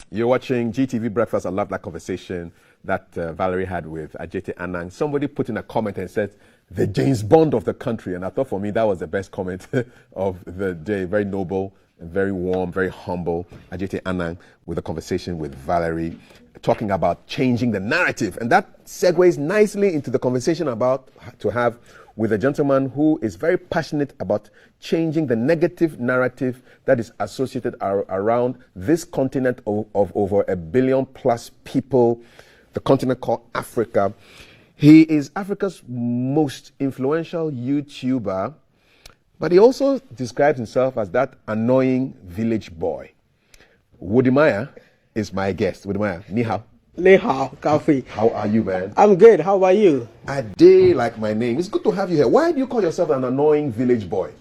You're watching GTV Breakfast. I love that conversation that Valerie had with Ajete Anang. Somebody put in a comment and said, the James Bond of the country. And I thought for me, that was the best comment of the day. Very noble, very warm, very humble. Ajete Anang with a conversation with Valerie, talking about changing the narrative. And that segues nicely into the conversation about to have with a gentleman who is very passionate about changing the negative narrative that is associated around this continent of over 1 billion plus people, the continent called Africa. He is Africa's most influential YouTuber, but he also describes himself as that annoying village boy. Wode Maya is my guest. Wode Maya, ni hao. Ni hao, Kafi. How are you, man? I'm good. How about you? A day like my name. It's good to have you here. Why do you call yourself an annoying village boy?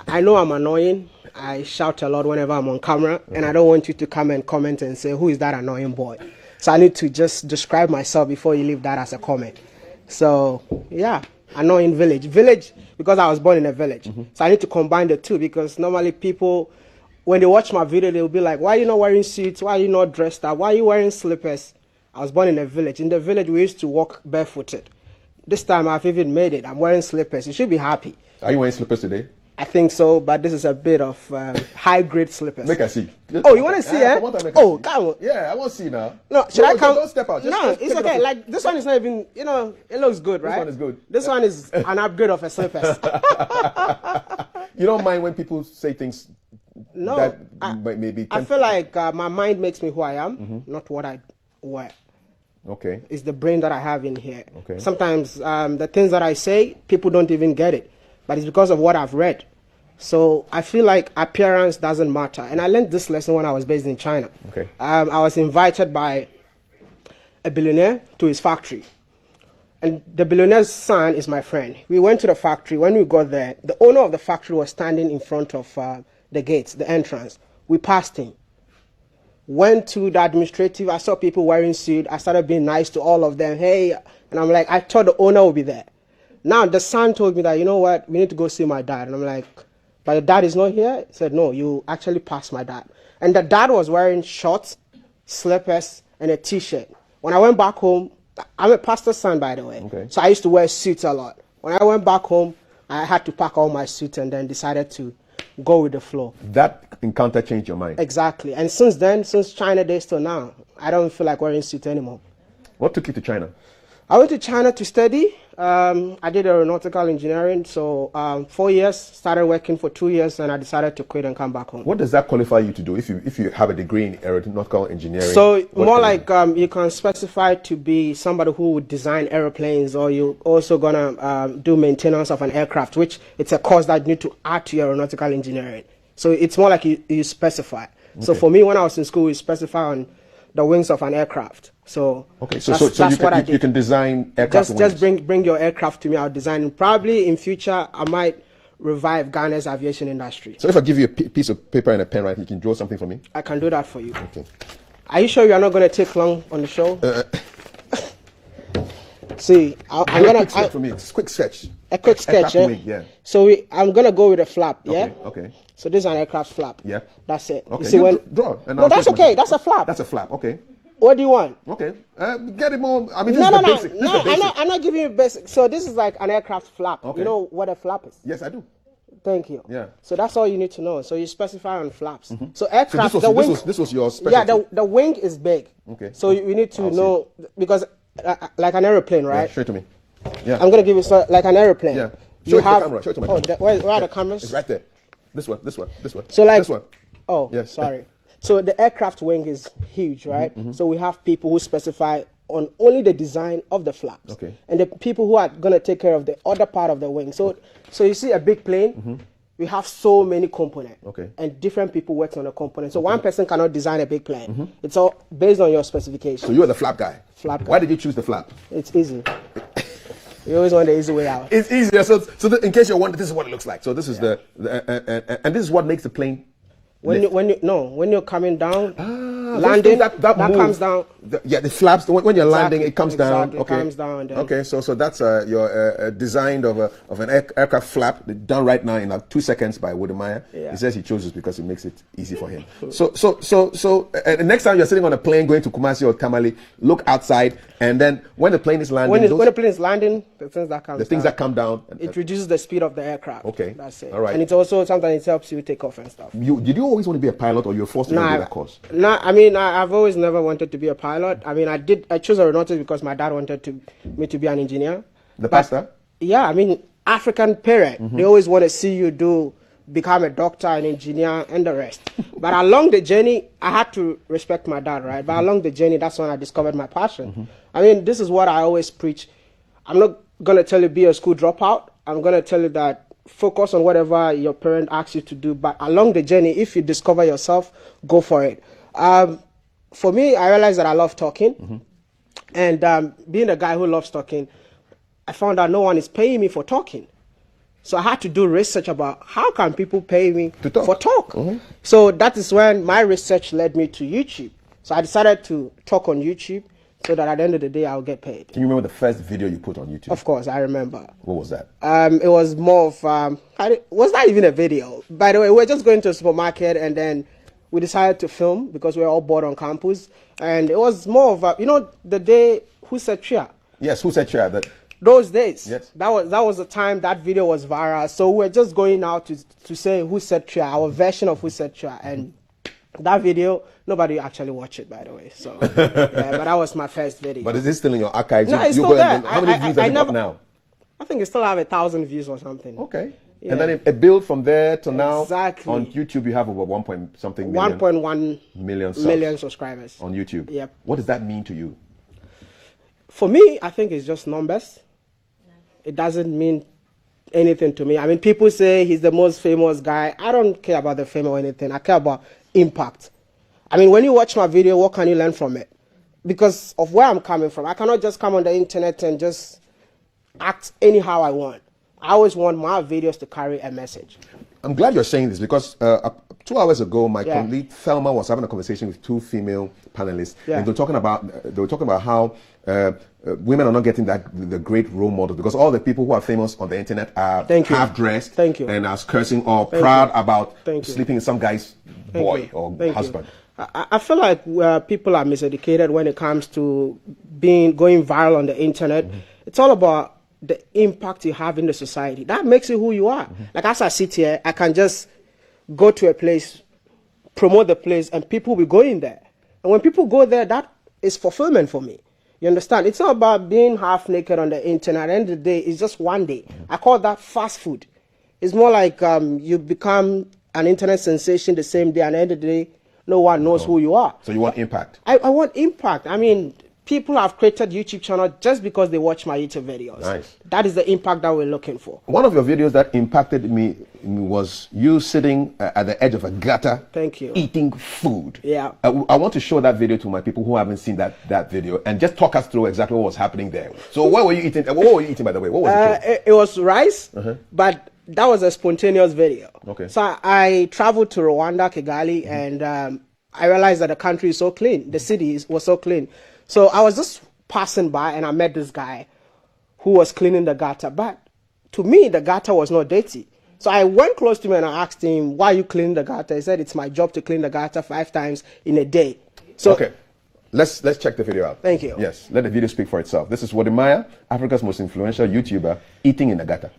I know I'm annoying. I shout a lot whenever I'm on camera, and I don't want you to come and comment and say, who is that annoying boy? So I need to just describe myself before you leave that as a comment. So, yeah, annoying village. Village, because I was born in a village. So I need to combine the two, because normally people, when they watch my video, they'll be like, why are you not wearing suits? Why are you not dressed up? Why are you wearing slippers? I was born in a village. In the village, we used to walk barefooted. This time, I've even made it. I'm wearing slippers. You should be happy. Are you wearing slippers today? I think so, but this is a bit of high-grade slippers. Make I see. Oh, you want to see, eh? Oh, come on. Yeah, I want to see now. No, should I come? Don't step out. No, it's okay. Like, this one is not even, you know, it looks good, right? This one is good. This one is an upgrade of a slippers. You don't mind when people say things that maybe... I feel like my mind makes me who I am, not what I wear. Okay. It's the brain that I have in here. Okay. Sometimes the things that I say, people don't even get it. But it's because of what I've read. So I feel like appearance doesn't matter. And I learned this lesson when I was based in China. Okay. I was invited by a billionaire to his factory. And the billionaire's son is my friend. We went to the factory. When we got there, the owner of the factory was standing in front of the gates, the entrance. We passed him. Went to the administrative. I saw people wearing suits. I started being nice to all of them. Hey, and I'm like, I thought the owner would be there. Now, the son told me that, you know what, we need to go see my dad. And I'm like, but your dad is not here? He said, no, you actually passed my dad. And the dad was wearing shorts, slippers, and a T-shirt. When I went back home, I'm a pastor's son, by the way. Okay. So I used to wear suits a lot. When I went back home, I had to pack all my suits and then decided to go with the flow. That encounter changed your mind? Exactly. And since then, since China days till now, I don't feel like wearing suits anymore. What took you to China? I went to China to study. I did aeronautical engineering, so 4 years, started working for 2 years, and I decided to quit and come back home. What does that qualify you to do if you have a degree in aeronautical engineering? So more like you can specify to be somebody who would design airplanes, or you're also gonna do maintenance of an aircraft, which it's a course that you need to add to your aeronautical engineering. So it's more like you specify. Okay. So for me, when I was in school, we specify on the wings of an aircraft. So okay, so you can design aircraft wings. Just bring your aircraft to me. I'll design it. Probably in future I might revive Ghana's aviation industry. So if I give you a piece of paper and a pen, right, you can draw something for me? I can do that for you. Okay. Are you sure you are not going to take long on the show? See, I'm gonna quick sketch for me. Quick sketch. A quick sketch, wing, yeah. So I'm gonna go with a flap, yeah. Okay. So this is an aircraft flap. Yeah. That's it. Okay. You see when draw. And no, that's okay. That's a flap. That's a flap. Okay. What do you want? Okay. Get it more. I mean, this is the basic. No. I'm not giving you basic. So this is like an aircraft flap. Okay. You know what a flap is? Yes, I do. Thank you. Yeah. So that's all you need to know. So you specify on flaps. So aircraft, so this was your specialty. Yeah, the wing is big. Okay. So you need to know because like an airplane, right? Yeah, show it to me. Yeah. I'm gonna give you like an airplane. Yeah. Show it to the camera. Show it to my camera. Where are the cameras? It's right there. This one. So like this one. Oh, yes. Sorry. So the aircraft wing is huge, right? So we have people who specify on only the design of the flaps. Okay. And the people who are gonna take care of the other part of the wing. So you see a big plane. We have so many components. Okay. And different people work on the components. So one person cannot design a big plane. It's all based on your specifications. So you are the flap guy. Flap guy. Why did you choose the flap? It's easy. You always want the easy way out. It's easier. So in case you're wondering, this is what it looks like. So this is and this is what makes the plane. When you're coming down, landing, that comes down. the flaps. When you're landing, it comes down. Exactly, Okay. it comes down. Then. Okay, so that's your design of an aircraft flap done right now in like 2 seconds by Wode Maya. Yeah. He says he chose this because it makes it easy for him. So next time you're sitting on a plane going to Kumasi or Tamale, look outside, and then when the plane is landing, when the plane is landing, the things that come down, it reduces the speed of the aircraft. Okay, that's it. All right. And it's also sometimes it helps you take off and stuff. Did you always want to be a pilot, or you were forced to do that course? No, I mean I've always never wanted to be a pilot. I mean I chose aeronautics because my dad wanted me to be an engineer. The pastor? Yeah, I mean African parent, they always want to see you become a doctor, an engineer, and the rest. But along the journey, I had to respect my dad, right? But along the journey, that's when I discovered my passion. I mean, this is what I always preach. I'm not going to tell you be a school dropout. I'm going to tell you that focus on whatever your parent asks you to do. But along the journey, if you discover yourself, go for it. For me, I realized that I love talking. And being a guy who loves talking, I found out no one is paying me for talking. So I had to do research about how can people pay me for talk. So that is when my research led me to YouTube. So I decided to talk on YouTube so that at the end of the day, I'll get paid. Can you remember the first video you put on YouTube? Of course, I remember. What was that? It was more of, was not even a video. By the way, we were just going to a supermarket and then we decided to film because we were all bored on campus. And it was more of, the day Who Said Chia? Yes, Who Said Chia? Those days, yes. that was the time that video was viral. So we're just going out to say Who Said Chia, our version of Who Said Chia, and that video nobody actually watched it, by the way. So yeah, but that was my first video. But is it still in your archives? No, it's still there. How many views have you got now? I think it still have 1,000 views or something. Okay. Yeah. And then it built from there to now. Exactly. On YouTube, you have over 1.something million. 1.1 million subscribers on YouTube. Yep. What does that mean to you? For me, I think it's just numbers. It doesn't mean anything to me. I mean, people say he's the most famous guy. I don't care about the fame or anything. I care about impact. I mean, when you watch my video, what can you learn from it? Because of where I'm coming from. I cannot just come on the internet and just act anyhow I want. I always want my videos to carry a message. I'm glad you're saying this because 2 hours ago, my colleague Thelma was having a conversation with 2 female panelists. And they were talking about how women are not getting the great role model because all the people who are famous on the internet are half dressed and are cursing or proud about sleeping in some guy's boy or husband. I feel like people are miseducated when it comes to going viral on the internet. It's all about the impact you have in the society. That makes you who you are. Like as I sit here, I can just go to a place, promote the place, and people will be going there. And when people go there, that is fulfillment for me. You understand? It's not about being half naked on the internet. At the end of the day, it's just one day. I call that fast food. It's more like you become an internet sensation the same day, and at the end of the day, no one knows who you are. So you want impact? I want impact. I mean, people have created YouTube channels just because they watch my YouTube videos. Nice. That is the impact that we're looking for. One of your videos that impacted me was you sitting at the edge of a gutter. Thank you. Eating food. Yeah. I want to show that video to my people who haven't seen that video and just talk us through exactly what was happening there. So what were you eating? What were you eating, by the way? What was it was rice, but that was a spontaneous video. Okay. So I traveled to Rwanda, Kigali, and I realized that the country is so clean. The city was so clean. So I was just passing by and I met this guy who was cleaning the gutter. But to me, the gutter was not dirty. So I went close to him and I asked him, why are you cleaning the gutter? He said, it's my job to clean the gutter 5 times in a day. So okay. Let's check the video out. Thank you. Yes, let the video speak for itself. This is Wode Maya, Africa's most influential YouTuber, eating in the gutter.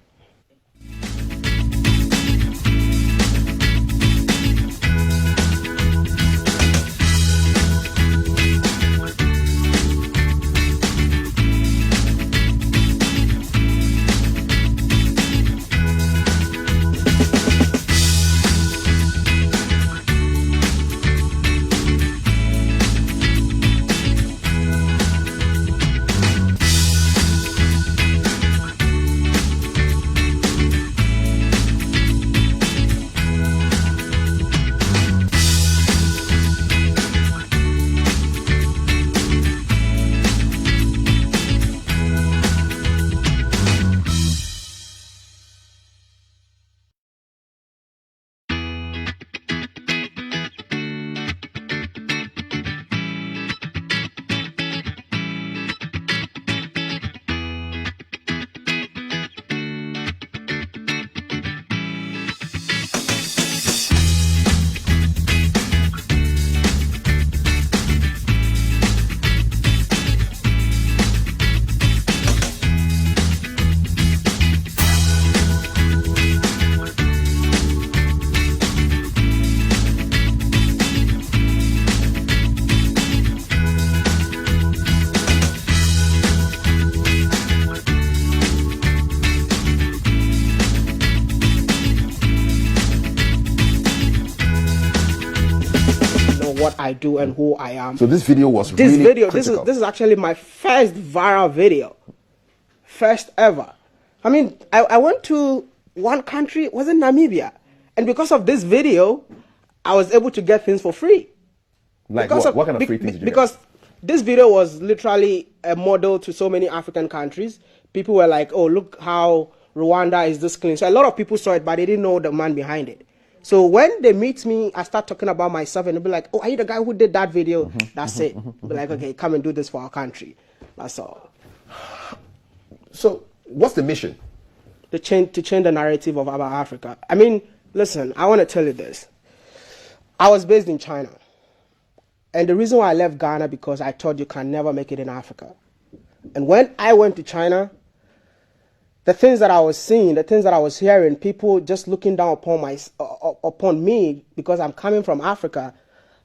I do and who I am. So this video was this really video, critical. this is actually my first viral video, first ever. I mean, I went to one country, was in Namibia, and because of this video, I was able to get things for free. Like what kind of free things did you Because this video was literally a model to so many African countries. People were like, oh, look how Rwanda is this clean. So a lot of people saw it, but they didn't know the man behind it. So when they meet me, I start talking about myself and they'll be like, oh, are you the guy who did that video? That's it. Be like, okay, come and do this for our country. That's all. So what's the mission? To change the narrative of about Africa. I mean, listen, I want to tell you this. I was based in China. And the reason why I left Ghana, because I thought you can never make it in Africa. And when I went to China, the things that I was seeing, the things that I was hearing, people just looking down upon me because I'm coming from Africa,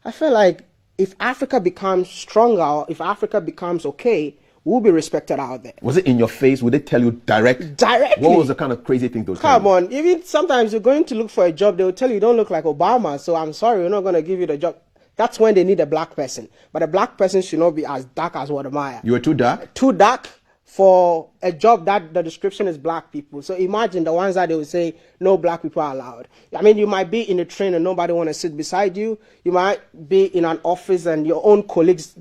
I felt like if Africa becomes stronger, if Africa becomes okay, we'll be respected out there. Was it in your face? Would they tell you directly? What was the kind of crazy thing those Come on, even sometimes you're going to look for a job, they will tell you don't look like Obama, so I'm sorry, we're not going to give you the job. That's when they need a black person. But a black person should not be as dark as Wode Maya. You were too dark? Too dark for a job that the description is black people. So imagine the ones that they will say, no black people are allowed. I mean, you might be in a train and nobody want to sit beside you. You might be in an office and your own colleagues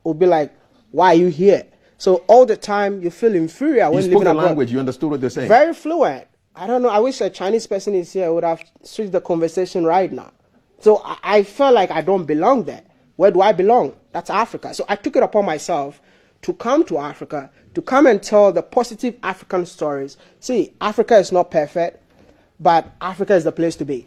will be like, why are you here? So all the time you feel inferior when you spoke living the abroad. language, you understood what they're saying. Very fluent. I don't know, I wish a Chinese person is here, I would have switched the conversation right now. So I felt like I don't belong there. Where do I belong? That's Africa. So I took it upon myself to come to Africa, to come and tell the positive African stories. See, Africa is not perfect, but Africa is the place to be.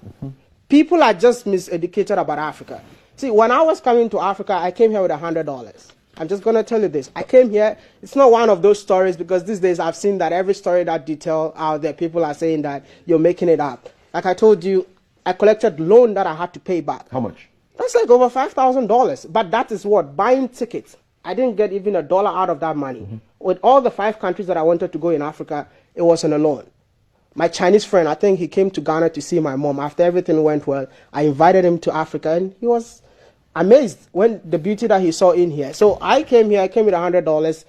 People are just miseducated about Africa. See, when I was coming to Africa, I came here with $100. I'm just going to tell you this. I came here, it's not one of those stories because these days I've seen that every story that detail out there, people are saying that you're making it up. Like I told you, I collected loan that I had to pay back. How much? That's like over $5,000. But that is what? Buying tickets. I didn't get even $1 out of that money. With all the 5 countries that I wanted to go in Africa, it was on a loan. My Chinese friend, I think he came to Ghana to see my mom. After everything went well, I invited him to Africa and he was amazed when the beauty that he saw in here. So I came here, I came with $100,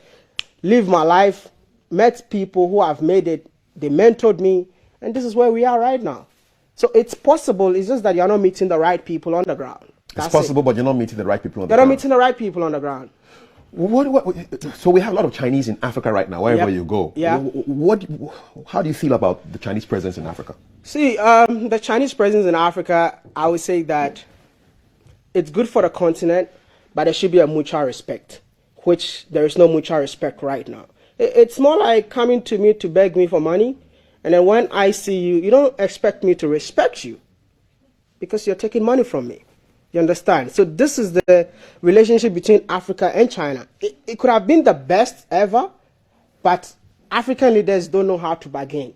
lived my life, met people who have made it. They mentored me, and this is where we are right now. So it's possible, it's just that you're not meeting the right people on the ground. It's possible, but you're not meeting the right people on the ground. ground. You're not meeting the right people on the ground. So we have a lot of Chinese in Africa right now, wherever you go. Yeah. How do you feel about the Chinese presence in Africa? See, the Chinese presence in Africa, I would say that it's good for the continent, but there should be a mutual respect, which there is no mutual respect right now. It's more like coming to me to beg me for money, and then when I see you, you don't expect me to respect you because you're taking money from me. You understand? So this is the relationship between Africa and China. It could have been the best ever, but African leaders don't know how to bargain.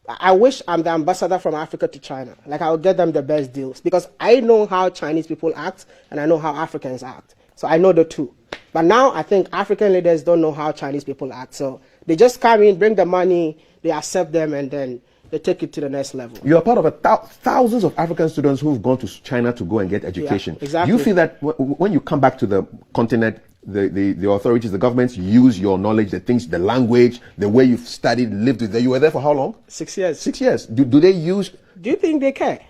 I wish I'm the ambassador from Africa to China. Like I would get them the best deals because I know how Chinese people act and I know how Africans act. So I know the two. But now I think African leaders don't know how Chinese people act. So they just come in, bring the money, they accept them, and then they take it to the next level. You're part of thousands of African students who've gone to China to go and get education. Yeah, exactly. Do you feel that when you come back to the continent, the authorities, the governments use your knowledge, the things, the language, the way you've studied, lived with there? You were there for how long? 6 years. 6 years. Do they use... Do you think they care?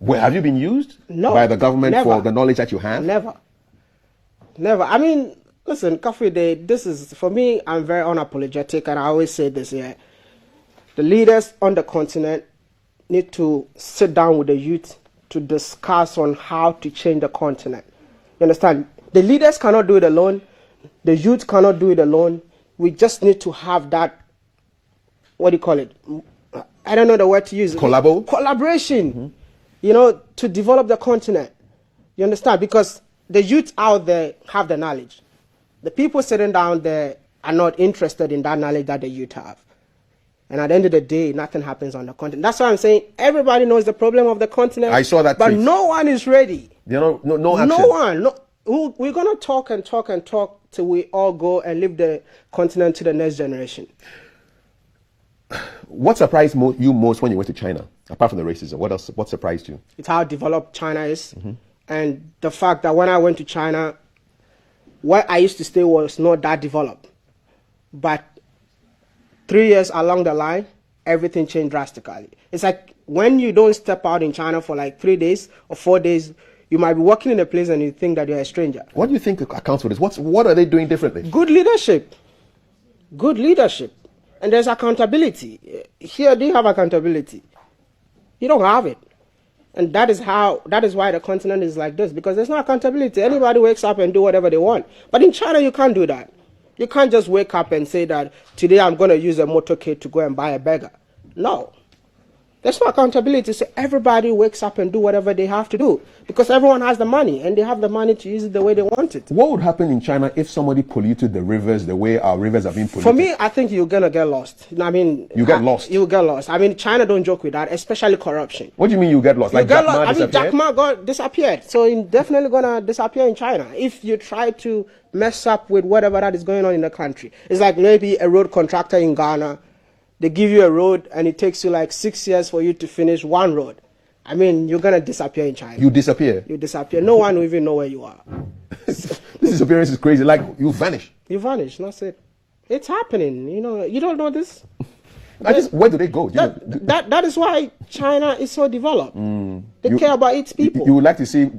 Well, have you been used by the government never. For the knowledge that you have? Never. I mean, listen, Kafri, this is, for me, I'm very unapologetic, and I always say this here. The leaders on the continent need to sit down with the youth to discuss on how to change the continent. You understand? The leaders cannot do it alone. The youth cannot do it alone. We just need to have that, what do you call it? I don't know the word to use. Collaboration, you know, to develop the continent. You understand? Because the youth out there have the knowledge. The people sitting down there are not interested in that knowledge that the youth have. And at the end of the day, nothing happens on the continent. That's why I'm saying everybody knows the problem of the continent. I saw that but tweet. No one is ready. No action. No one. We're going to talk and talk and talk till we all go and leave the continent to the next generation. What surprised you most when you went to China, apart from the racism? What else? What surprised you? It's how developed China is. And the fact that when I went to China, where I used to stay was not that developed. But 3 years along the line, everything changed drastically. It's like when you don't step out in China for like 3 days or 4 days, you might be working in a place and you think that you're a stranger. What do you think accounts for this? What are they doing differently? Good leadership. Good leadership. And there's accountability. Here, do you have accountability? You don't have it. And that is why the continent is like this, because there's no accountability. Anybody wakes up and do whatever they want. But in China, you can't do that. You can't just wake up and say that today I'm going to use a motorcade to go and buy a burger. No. There's no accountability. So everybody wakes up and do whatever they have to do because everyone has the money and they have the money to use it the way they want it. What would happen in China if somebody polluted the rivers the way our rivers have been polluted? For me, I think you're going to get lost. I mean, you get lost? You get lost. I mean, China don't joke with that, especially corruption. What do you mean you get lost? Like Jack Ma disappeared? Jack Ma disappeared. So he's definitely going to disappear in China if you try to mess up with whatever that is going on in the country. It's like maybe a road contractor in Ghana. They give you a road and it takes you like 6 years for you to finish one road. I mean, you're going to disappear in China. You disappear? You disappear. No one will even know where you are. This disappearance is crazy. Like, you vanish. You vanish. That's it. It's happening. You know, you don't know this? Where do they go? That is why China is so developed. They care about its people. You would like to see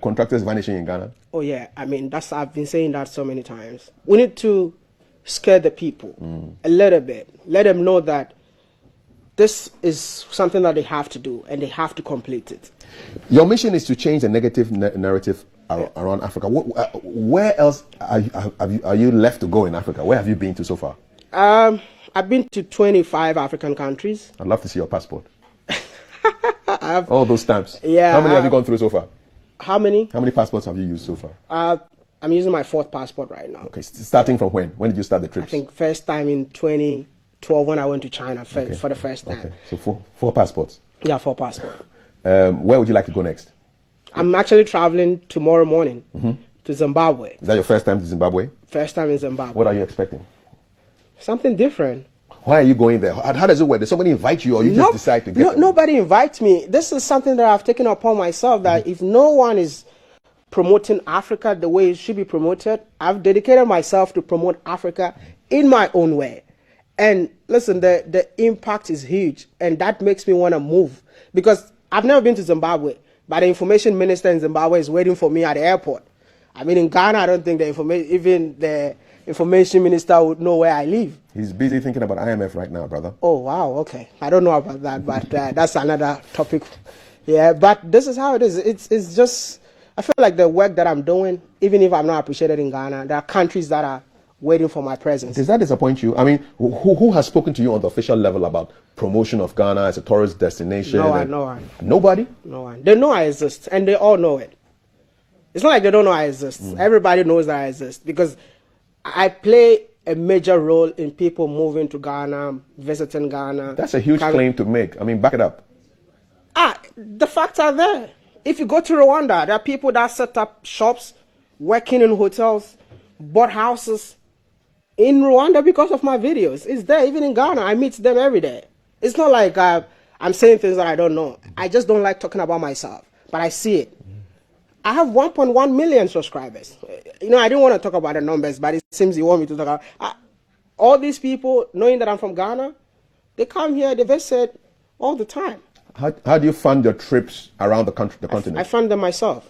contractors vanishing in Ghana? Oh, yeah. I mean, I've been saying that so many times. We need to scare the people a little bit. Let them know that this is something that they have to do and they have to complete it. Your mission is to change the negative narrative around Africa. Where else are you left to go in Africa? Where have you been to so far? I've been to 25 African countries. I'd love to see your passport. All those stamps. Yeah. How many have you gone through so far? How many? How many passports have you used so far? I'm using my 4th passport right now. Okay, starting from when? When did you start the trips? I think first time in 2012 when I went to China for the first time. Okay, so four passports. Yeah, 4 passports. Where would you like to go next? I'm actually traveling tomorrow morning to Zimbabwe. Is that your first time to Zimbabwe? First time in Zimbabwe. What are you expecting? Something different. Why are you going there? How does it work? Does somebody invite you or you just decide to get there? Nobody invites me. This is something that I've taken upon myself that if no one is promoting Africa the way it should be promoted, I've dedicated myself to promote Africa in my own way. And listen, the impact is huge, and that makes me want to move because I've never been to Zimbabwe, but the information minister in Zimbabwe is waiting for me at the airport. I mean, in Ghana, I don't think even the information minister would know where I live. He's busy thinking about IMF right now, brother. Oh, wow, okay. I don't know about that, but that's another topic. Yeah, but this is how it is. It's just, I feel like the work that I'm doing, even if I'm not appreciated in Ghana, there are countries that are waiting for my presence. Does that disappoint you? I mean, who has spoken to you on the official level about promotion of Ghana as a tourist destination? No one. Nobody? No one. They know I exist, and they all know it. It's not like they don't know I exist. Everybody knows that I exist because I play a major role in people moving to Ghana, visiting Ghana. That's a huge claim to make. I mean, back it up. The facts are there. If you go to Rwanda, there are people that set up shops, working in hotels, bought houses in Rwanda because of my videos. It's there. Even in Ghana, I meet them every day. It's not like I'm saying things that I don't know. I just don't like talking about myself, but I see it. I have 1.1 million subscribers. You know, I didn't want to talk about the numbers, but it seems you want me to talk about all these people, knowing that I'm from Ghana, they come here, they visit all the time. How do you fund your trips around the country, the continent? I fund them myself.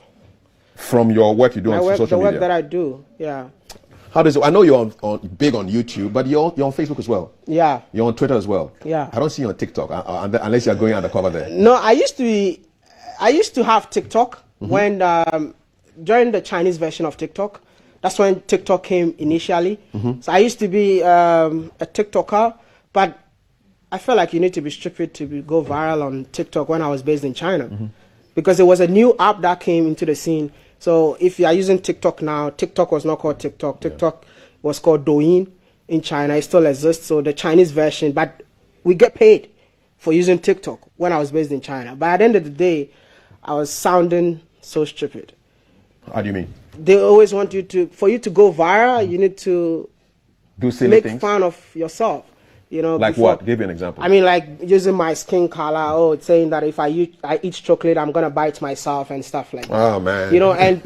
From your work you do on social media? The work that I do, yeah. How does it? I know you're big on YouTube, but you're on Facebook as well. Yeah. You're on Twitter as well. Yeah. I don't see you on TikTok unless you're going undercover there. No, I used to have TikTok when during the Chinese version of TikTok. That's when TikTok came initially. So I used to be a TikToker, but I felt like you need to be stupid to go viral on TikTok when I was based in China, because it was a new app that came into the scene. So if you are using TikTok now, TikTok was not called TikTok. TikTok was called Douyin in China. It still exists. So the Chinese version, but we get paid for using TikTok when I was based in China. But at the end of the day, I was sounding so stupid. How do you mean? They always want you to, for you to go viral, you need to do silly make things. fun of yourself. You know, like before, what? Give you an example. I mean, like using my skin color, saying that if I eat chocolate, I'm gonna bite myself and stuff like that. Oh man. You know, and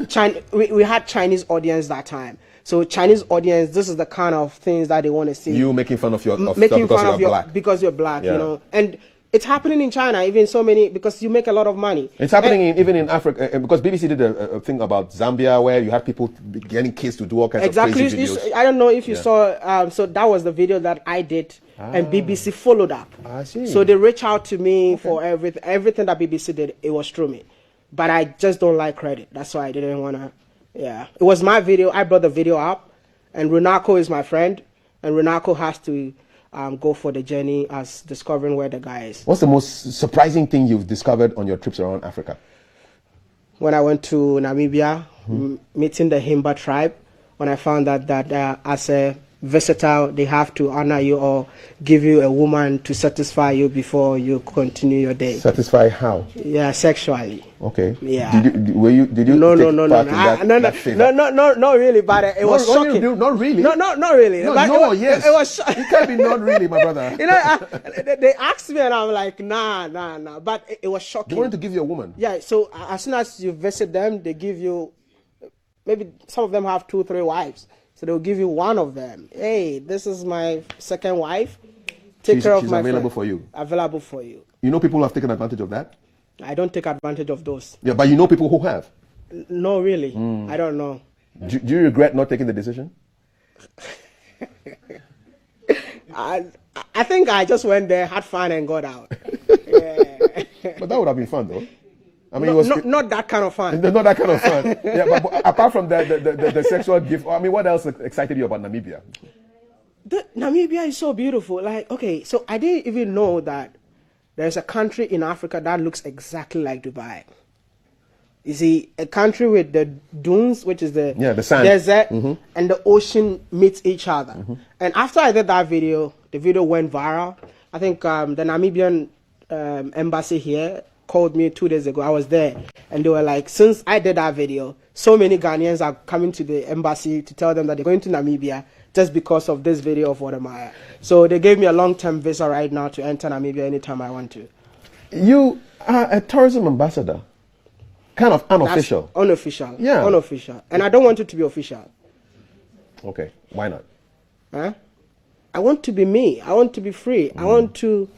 we had Chinese audience that time. So Chinese audience, this is the kind of things that they want to see. You making fun of your making because fun of you're black. Because you're black, Yeah. you know. And it's happening in China, even so many, because you make a lot of money. It's happening even in Africa, because BBC did a thing about Zambia where you had people getting kids to do all kinds of crazy videos. I don't know if you saw, so that was the video that I did, and BBC followed up. I see. So they reached out to me for everything that BBC did, it was through me. But I just don't like credit. That's why I didn't want to, It was my video, I brought the video up, and Runako is my friend, and Runako has to go for the journey as discovering where the guy is. What's the most surprising thing you've discovered on your trips around Africa? When I went to Namibia, meeting the Himba tribe, when I found that as a visitor, they have to honor you or give you a woman to satisfy you before you continue your day. Satisfy how? Yeah, sexually. Okay. Yeah. Did you No, take no, part no, in no, that favor? not really, but it was shocking. Not really. No, not really. No, But no, yes. It was It can't be not really, my brother. You know, they asked me and I'm like, nah. But it was shocking. They wanted to give you a woman. Yeah, so as soon as you visit them, they give you, maybe some of them have 2, 3 wives. So they'll give you one of them. Hey, this is my second wife. Take care of my friend. She's available for you. Available for you. You know people who have taken advantage of that? I don't take advantage of those. Yeah, but you know people who have? No, really. I don't know. Do you regret not taking the decision? I think I just went there, had fun, and got out. Yeah. But that would have been fun, though. I mean, No, it was not that kind of fun. not that kind of fun. Yeah, but apart from the sexual gift, I mean, what else excited you about Namibia? Namibia is so beautiful. Like, okay, so I didn't even know that there's a country in Africa that looks exactly like Dubai. You see, a country with the dunes, which is the sand desert, and the ocean meet each other. And after I did that video, the video went viral. I think the Namibian embassy here called me 2 days ago. I was there, and they were like, since I did that video, so many Ghanaians are coming to the embassy to tell them that they're going to Namibia just because of this video of Wode Maya. So they gave me a long-term visa right now to enter Namibia anytime I want to. You are a tourism ambassador. Kind of unofficial. That's unofficial. Yeah. Unofficial. And I don't want it to be official. Okay. Why not? Huh? I want to be me. I want to be free. I want to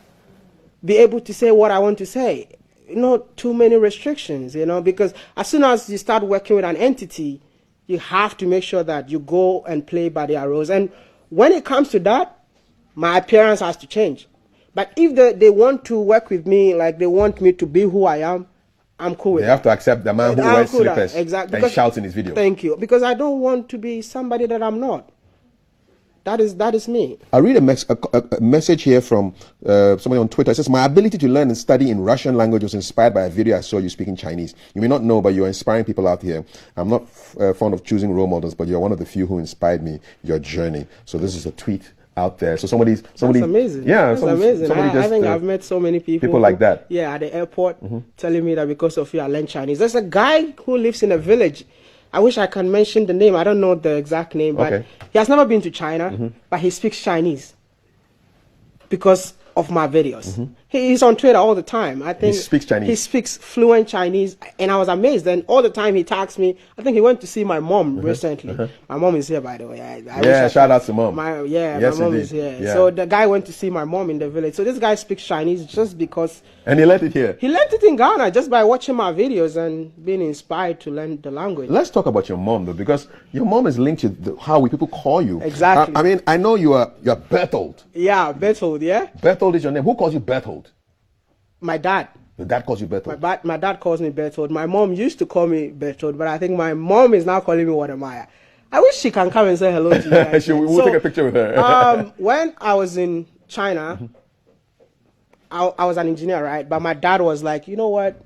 be able to say what I want to say. Not too many restrictions, because as soon as you start working with an entity, you have to make sure that you go and play by their rules. And when it comes to that, my appearance has to change. But if they want to work with me, like they want me to be who I am, I'm cool with it. They have to accept the man who wears slippers and shouts in his video. Thank you. Because I don't want to be somebody that I'm not. That is me. I read a message here from somebody on Twitter. It says, my ability to learn and study in Russian language was inspired by a video I saw you speaking Chinese. You may not know, but you're inspiring people out here. I'm not fond of choosing role models, but you're one of the few who inspired me, your journey. So this is a tweet out there. So somebody. That's amazing. Yeah, that's amazing. I think I've met so many people. People like that. Yeah, at the airport, telling me that because of you, I learned Chinese. There's a guy who lives in a village. I wish I can mention the name. I don't know the exact name, but he has never been to China, but he speaks Chinese because of my videos. He's on Twitter all the time. I think he speaks Chinese. He speaks fluent Chinese, and I was amazed. And all the time he tags me. I think he went to see my mom recently. My mom is here, by the way. Shout out to mom. My mom is here. Yeah. So the guy went to see my mom in the village. So this guy speaks Chinese just because. And he learned it here. He learned it in Ghana just by watching my videos and being inspired to learn the language. Let's talk about your mom, though, because your mom is linked to how people call you. Exactly. I mean, I know you're Berthold. Yeah, Berthold. Yeah. Berthold is your name. Who calls you Berthold? My dad. Your dad calls you Berthold? My dad calls me Berthold. My mom used to call me Berthold, but I think my mom is now calling me Wode Maya. I wish she can come and say hello to you. We'll take a picture with her. When I was in China, I was an engineer, right? But my dad was like, you know what?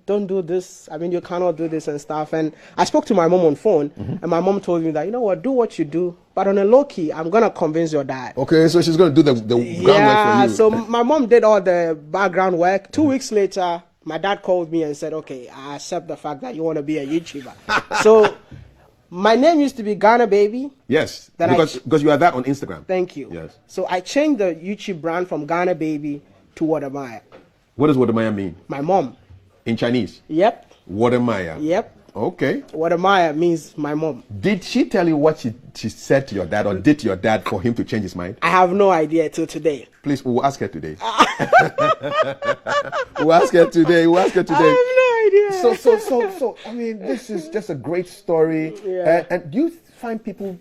Don't do this. I mean, you cannot do this and stuff. And I spoke to my mom on phone, and my mom told me that, you know what, do what you do. But on a low key, I'm going to convince your dad. Okay, so she's going to do the groundwork for you. So my mom did all the background work. 2 weeks later, my dad called me and said, okay, I accept the fact that you want to be a YouTuber. So My name used to be Ghana Baby. Yes, Then because you are that on Instagram. Thank you. Yes. So I changed the YouTube brand from Ghana Baby to Wode Maya. What does Wode Maya mean? My mom. In Chinese? Yep. Wode Maya. Yep. Okay. Wode Maya means my mom. Did she tell you what she said to your dad or did to your dad for him to change his mind? I have no idea till today. Please, we'll ask her today. We'll ask her today. We'll ask her today. I have no idea. So, I mean, this is just a great story. Yeah. And do you find people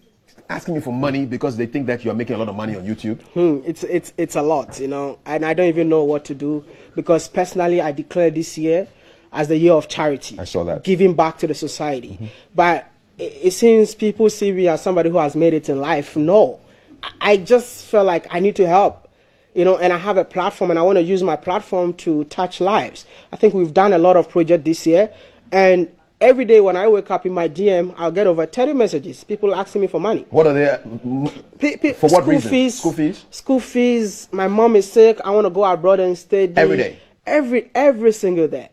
asking you for money because they think that you are making a lot of money on YouTube? It's a lot, you know, and I don't even know what to do because personally I declared this year as the year of charity. I saw that. Giving back to the society. But it seems people see me as somebody who has made it in life. No, I just felt like I need to help, you know, and I have a platform and I want to use my platform to touch lives. I think we've done a lot of projects this year, and every day when I wake up in my DM, I'll get over 30 messages. People asking me for money. What are they? For what reason? School fees? School fees. My mom is sick. I want to go abroad and study. Every day? Every single day.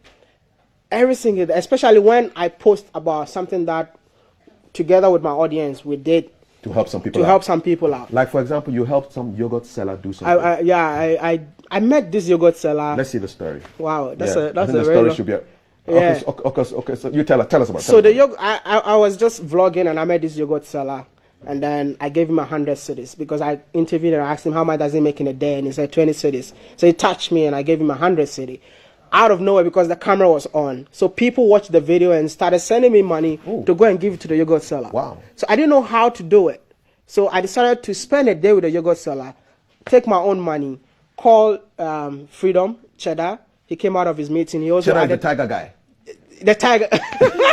Every single day. Especially when I post about something that, together with my audience, we did. To help some people to out. help some people out. Like, for example, you helped some yogurt seller do something. I met this yogurt seller. Let's see the story. Wow, that's I a think the very story should be. Yeah. Okay, so you tell us about it. So the yogurt, I was just vlogging and I met this yogurt seller, and then I gave him 100 cedis because I interviewed and I asked him how much does he make in a day, and he said 20 cedis. So he touched me and I gave him 100 cedis. Out of nowhere because the camera was on. So people watched the video and started sending me money to go and give it to the yogurt seller. Wow. So I didn't know how to do it. So I decided to spend a day with the yogurt seller, take my own money, call Freedom Cheddar. He came out of his meeting. He also Cheddar is the tiger guy. The tiger.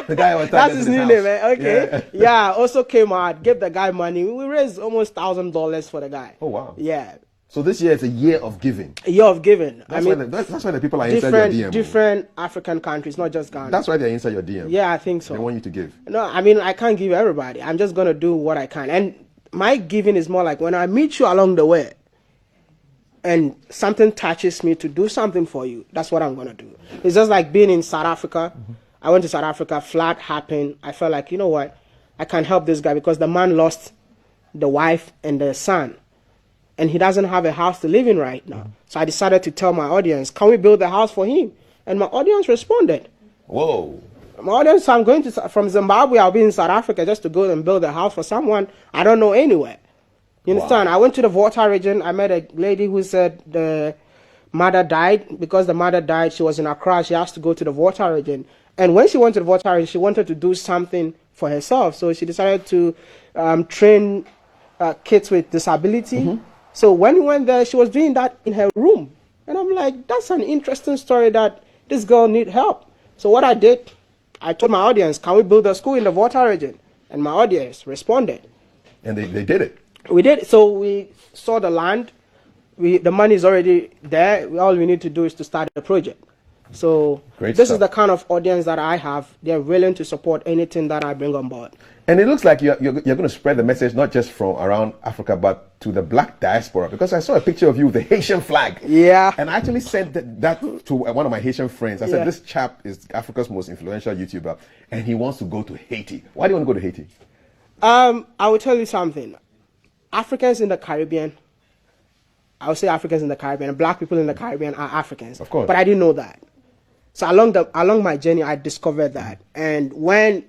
The guy was That's his new name, man. Okay. Yeah. Also came out, gave the guy money. We raised almost $1,000 for the guy. Oh wow. Yeah. So this year is a year of giving. A year of giving. That's why the people are inside your DM. Different African countries, not just Ghana. That's why they're inside your DM. Yeah, I think so. They want you to give. No, I mean, I can't give everybody. I'm just going to do what I can. And my giving is more like when I meet you along the way and something touches me to do something for you, that's what I'm going to do. It's just like being in South Africa. I went to South Africa, flood happened. I felt like, you know what? I can help this guy because the man lost the wife and the son. And he doesn't have a house to live in right now. So I decided to tell my audience, can we build a house for him? And my audience responded. Whoa. My audience, I'm going from Zimbabwe, I'll be in South Africa just to go and build a house for someone I don't know anywhere. You understand? Wow. I went to the Volta region. I met a lady who said the mother died. Because the mother died, she was in Accra. She asked to go to the Volta region. And when she went to the Volta region, she wanted to do something for herself. So she decided to train kids with disability. So when we went there, she was doing that in her room. And I'm like, that's an interesting story that this girl need help. So what I did, I told my audience, can we build a school in the Volta region? And my audience responded. And they did it. We did. So we saw the land. The money is already there. All we need to do is to start the project. So this is the kind of audience that I have. They're willing to support anything that I bring on board. And it looks like you're going to spread the message not just from around Africa, but to the black diaspora. Because I saw a picture of you with the Haitian flag. Yeah. And I actually sent that to one of my Haitian friends. I said, this chap is Africa's most influential YouTuber, and he wants to go to Haiti. Why do you want to go to Haiti? I will tell you something. Africans in the Caribbean, I would say Africans in the Caribbean, and black people in the Caribbean are Africans. Of course. But I didn't know that. So along my journey, I discovered that. And when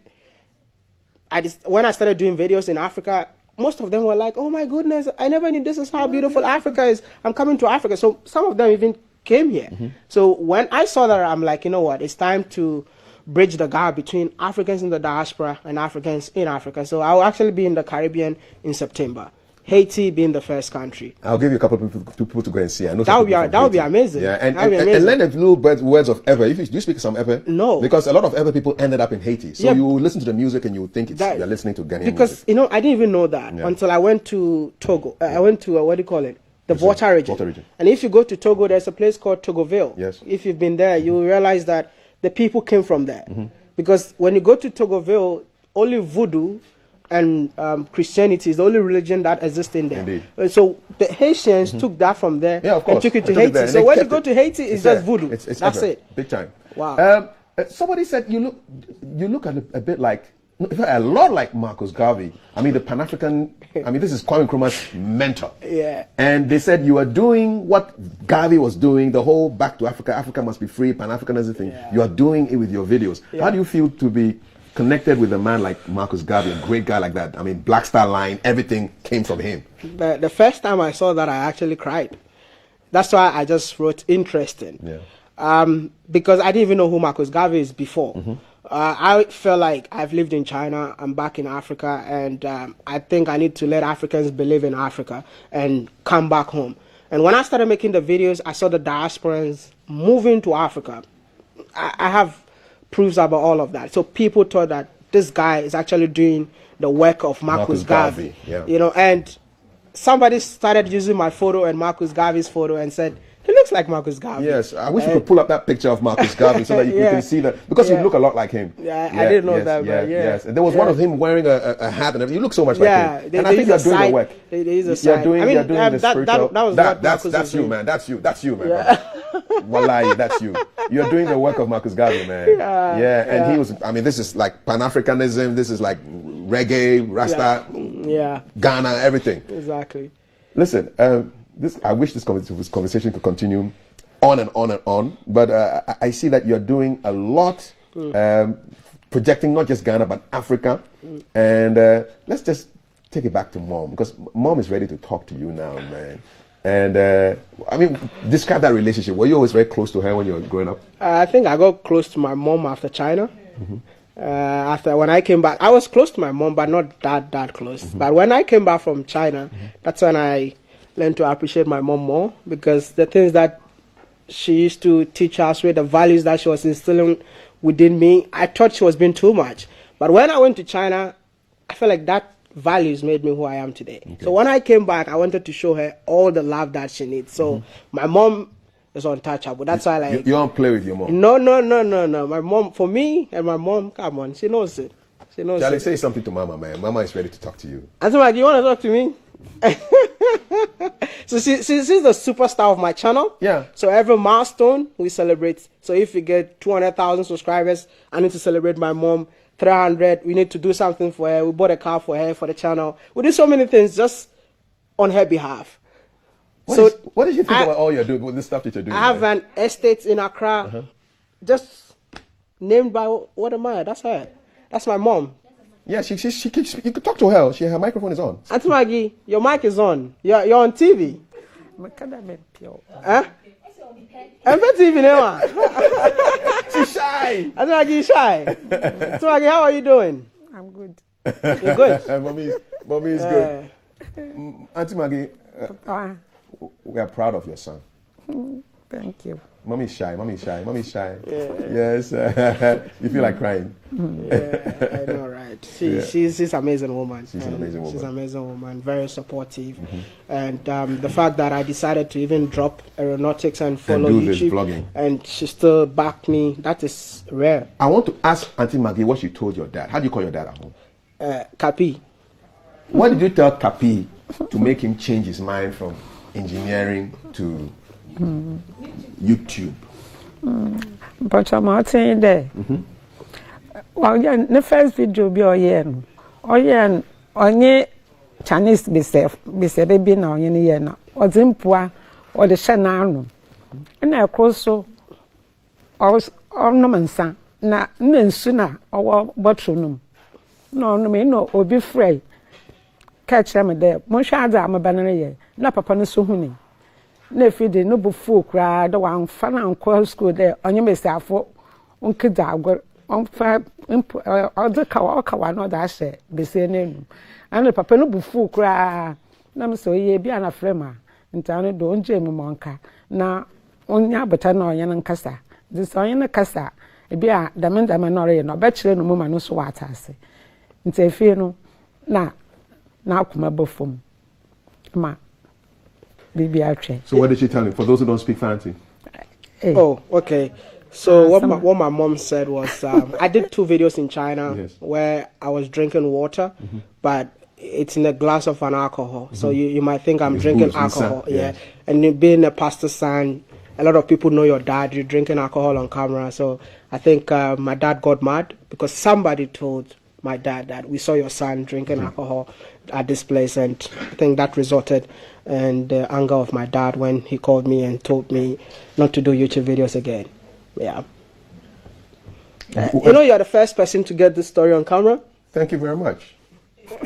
I started doing videos in Africa, most of them were like, oh my goodness, I never knew this is how beautiful Africa is. I'm coming to Africa. So some of them even came here. So when I saw that, I'm like, you know what, it's time to bridge the gap between Africans in the diaspora and Africans in Africa. So I'll actually be in the Caribbean in September. Haiti being the first country. I'll give you a couple of people to go and see. I know that would be amazing. Yeah, and learn a little words of Ever. Do you speak some Ever? No. Because a lot of Ever people ended up in Haiti. So you listen to the music and you think you're listening to Ghanaian music. Because, I didn't even know that until I went to Togo. I went to, what do you call it? The Volta region. And if you go to Togo, there's a place called Togoville. Yes. If you've been there, you will realize that the people came from there. Because when you go to Togoville, only voodoo and Christianity is the only religion that exists in there. Indeed. So the Haitians took that from there and took it to Haiti. So when you go to Haiti, it's just voodoo. That's it. Big time. Wow. Somebody said you look a bit like a lot like Marcus Garvey. I mean, the Pan-African, I mean, this is Kwame Nkrumah's mentor. Yeah. And they said you are doing what Garvey was doing, the whole back to Africa, Africa must be free, Pan-Africanism thing. Yeah. You are doing it with your videos. Yeah. How do you feel to be connected with a man like Marcus Garvey, a great guy like that? I mean, Black Star Line, everything came from him. The first time I saw that, I actually cried. That's why I just wrote interesting. Yeah. Because I didn't even know who Marcus Garvey is before. I felt like I've lived in China, I'm back in Africa, and I think I need to let Africans believe in Africa and come back home. And when I started making the videos, I saw the diasporans moving to Africa. I have proofs about all of that. So people thought that this guy is actually doing the work of Marcus Garvey. Yeah. You know, and somebody started using my photo and Marcus Garvey's photo and said, he looks like Marcus Garvey. Yes, I wish you could pull up that picture of Marcus Garvey so that you can see that, because you look a lot like him. Yeah, I didn't know that, but Yes, and there was one of him wearing a hat and everything. You look so much like him. And I think you're doing the work. You're doing the spiritual. That's you, man. That's you, man. Yeah. Wallahi, that's you. You're doing the work of Marcus Garvey, man. And he was, I mean, this is like Pan-Africanism, this is like reggae, Rasta, Ghana, everything. Exactly. Listen, I wish this conversation could continue on and on and on, but I see that you're doing a lot, projecting not just Ghana, but Africa. And let's just take it back to Mom, because Mom is ready to talk to you now, man. And I mean, describe that relationship. Were you always very close to her when you were growing up? I think I got close to my mom after China. After when I came back, I was close to my mom, but not that close. But when I came back from China, that's when I learned to appreciate my mom more, because the things that she used to teach us, with the values that she was instilling within me, I thought she was being too much. But when I went to China, I felt like that values made me who I am today. So when I came back, I wanted to show her all the love that she needs. So my mom is untouchable. That's why, like, you don't play with your mom. No. My mom, for me and my mom, come on, she knows it. She knows Charlie, it. say something to Mama, man. Mama is ready to talk to you. Asma, do you want to talk to me? So she's the superstar of my channel. Yeah. So every milestone we celebrate. So if we get 200,000 subscribers, I need to celebrate my mom. 300. We need to do something for her. We bought a car for her, for the channel. We do so many things just on her behalf. What did you think about all you're doing with this stuff that you're doing? I have an estate in Accra, just named by Wode Maya. That's her. That's my mom. Yeah, she you could talk to her. Her microphone is on. Auntie Maggie, your mic is on. You're on TV. Huh? I'm on TV now. She's shy. Auntie Maggie, shy. Auntie Maggie, how are you doing? I'm good. You're good. Mommy is good. Auntie Maggie, we are proud of your son. Thank you. Mommy's shy. Yes. You feel like crying. Yeah, I know, right? She's an amazing woman. She's an amazing woman. Very supportive. And the fact that I decided to even drop aeronautics and follow and do YouTube, this vlogging, and she still backed me, that is rare. I want to ask Auntie Maggie what you told your dad. How do you call your dad at home? Kapi. What did you tell Kapi to make him change his mind from engineering to YouTube? But I'm saying there. Well, yeah, the first video be onye Chinese be baby na onye ye na odimpua or the shananu. And I so ornamensa na nensuna or botronum. No, obi free. Catch them there. Monshada am a banner ye. Na papa no so huni. Na fide no bufu kra the one fan and call school there on your mesafo unkida agor on fa other kawa no that say be say name and the papa no bufu kra na me so ye bia na frema ntano do onje mu monka na onya beta na onye nkasa this onye na kasa e bia damenda manore no be kire no mu ma no so watase ntefie no na akuma bofom ma. So what did she tell him? For those who don't speak fancy. Oh, okay. So what my mom said was, I did 2 videos in China where I was drinking water, but it's in a glass of an alcohol. So you might think I'm drinking alcohol. And being a pastor's son, a lot of people know your dad, you're drinking alcohol on camera. So I think my dad got mad because somebody told my dad that we saw your son drinking alcohol at this place, and I think that resulted in the anger of my dad when he called me and told me not to do YouTube videos again. Yeah. You know, you're the first person to get this story on camera. Thank you very much.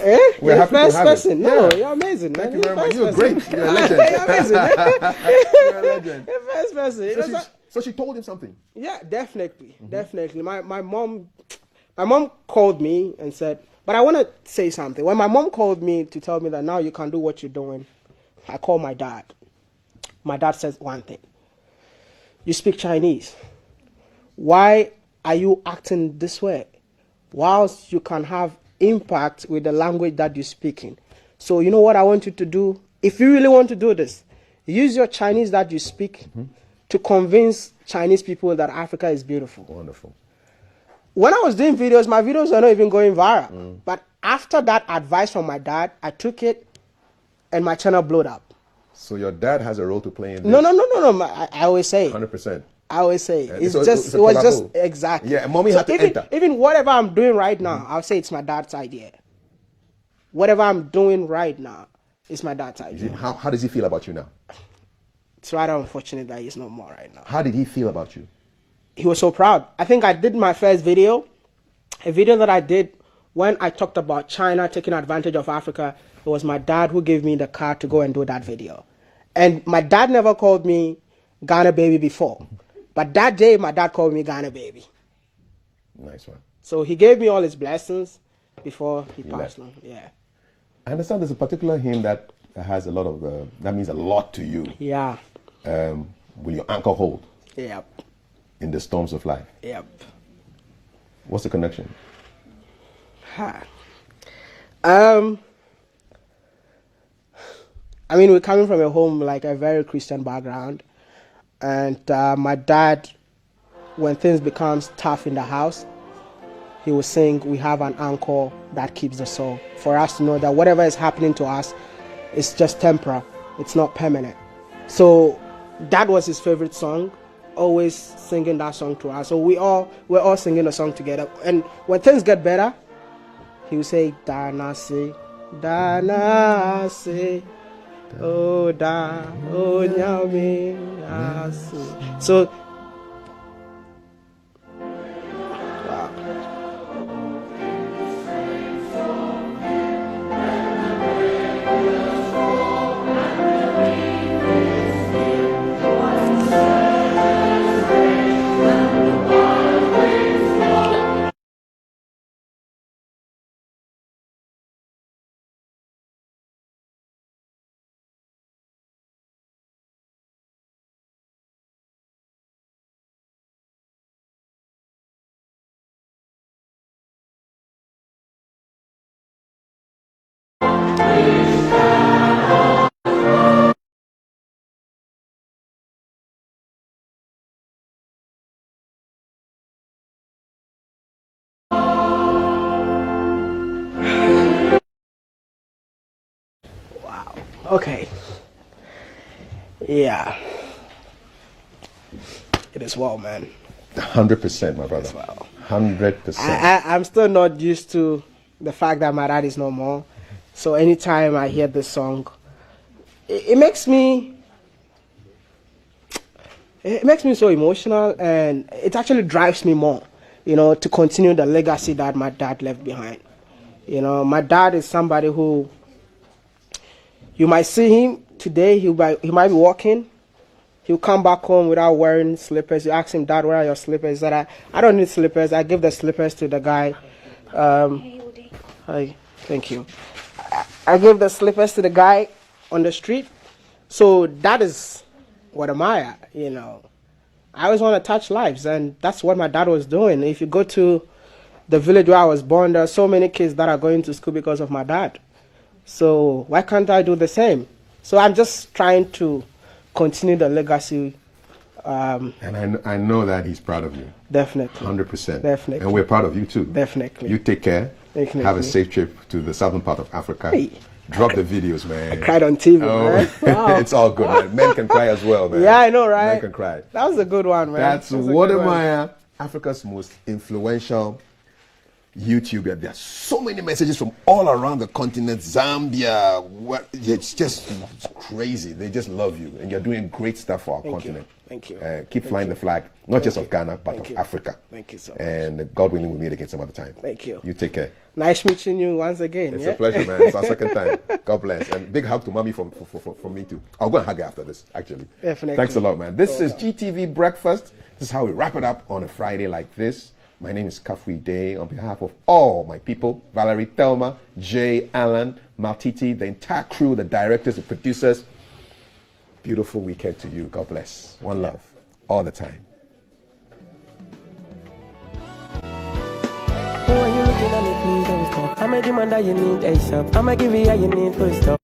Eh? We're You're happy the to first have person. it. No, Yeah. you're amazing. Thank man. you very much. You're You're the great. first You're a person. legend. You're amazing. You're a legend. You're the first person. You know, So she told him something. yeah, definitely, definitely. My mom called me and said, but I want to say something. When my mom called me to tell me that now you can do what you're doing, I called my dad. My dad says one thing: you speak Chinese. Why are you acting this way? Whilst you can have impact with the language that you're speaking. So you know what I want you to do? If you really want to do this, use your Chinese that you speak to convince Chinese people that Africa is beautiful. Wonderful. When I was doing videos, my videos were not even going viral. But after that advice from my dad, I took it and my channel blew up. So your dad has a role to play in this? No. I always say it. 100%. I always say Yeah, it's so just a it was just collaboration. exactly. Yeah, mommy had to even, enter. Even whatever I'm doing right now, I'll say it's my dad's idea. Whatever I'm doing right now, it's my dad's idea. How does he feel about you now? It's rather unfortunate that he's no more right now. How did he feel about you? He was so proud. I think I did my first video, a video that I did when I talked about China taking advantage of Africa. It was my dad who gave me the car to go and do that video. And my dad never called me Ghana baby before. But that day, my dad called me Ghana baby. Nice one. So he gave me all his blessings before he passed left. on. Yeah. I understand there's a particular hymn that has a lot of, that means a lot to you. Yeah. Will your anchor hold Yep. in the storms of life? Yep. What's the connection? Ha. I mean, we're coming from a home like a very Christian background. And my dad, when things becomes tough in the house, he will sing, we have an anchor that keeps the soul. For us to know that whatever is happening to us, it's just temporal. It's not permanent. So that was his favorite song, always singing that song to us. So we're all singing the song together. And when things get better, he would say, Danasi, Danasi. Oh da, oh nyami, asu. So, wow. Okay. Yeah. It is well, man. 100%, my brother. Wow. 100%. I'm still not used to the fact that my dad is no more. So anytime I hear this song, it makes me so emotional, and it actually drives me more, you know, to continue the legacy that my dad left behind. You know, my dad is somebody who, you might see him today, he might be walking, he'll come back home without wearing slippers. You ask him, Dad, where are your slippers? He said, I don't need slippers. I give the slippers to the guy. Hi, thank you. I give the slippers to the guy on the street. So that is Wode Maya, you know. I always want to touch lives, and that's what my dad was doing. If you go to the village where I was born, there are so many kids that are going to school because of my dad. So why can't I do the same? So I'm just trying to continue the legacy. And I know that he's proud of you. Definitely. 100%. Definitely. And we're proud of you too. Definitely. You take care. Definitely. Have a safe trip to the southern part of Africa. Hey. Drop the videos, man. I cried on TV, man. Wow. It's all good, man. Men can cry as well, man. Yeah, I know, right? Men can cry. That was a good one, man. That's a Wode good one. Maya, Africa's most influential YouTube, and there are so many messages from all around the continent. Zambia, it's just crazy. They just love you, and you're doing great stuff for our continent. Thank you. Keep flying the flag, not just of Ghana, but of Africa. Thank you so much. And God willing, we'll meet again some other time. Thank you. You take care. Nice meeting you once again. It's a pleasure, man. It's our second time. God bless. And big hug to mommy from me too. I'll go and hug her after this, actually. Definitely. Thanks a lot, man. This is GTV Breakfast. This is how we wrap it up on a Friday like this. My name is Kafui Day. On behalf of all my people, Valerie, Thelma, Jay, Alan, Maltiti, the entire crew, the directors, the producers, beautiful weekend to you. God bless. One love. All the time. When you looking at me, please don't stop. I'm a demand that you need ASAP. I'm a give you all you need, full stop.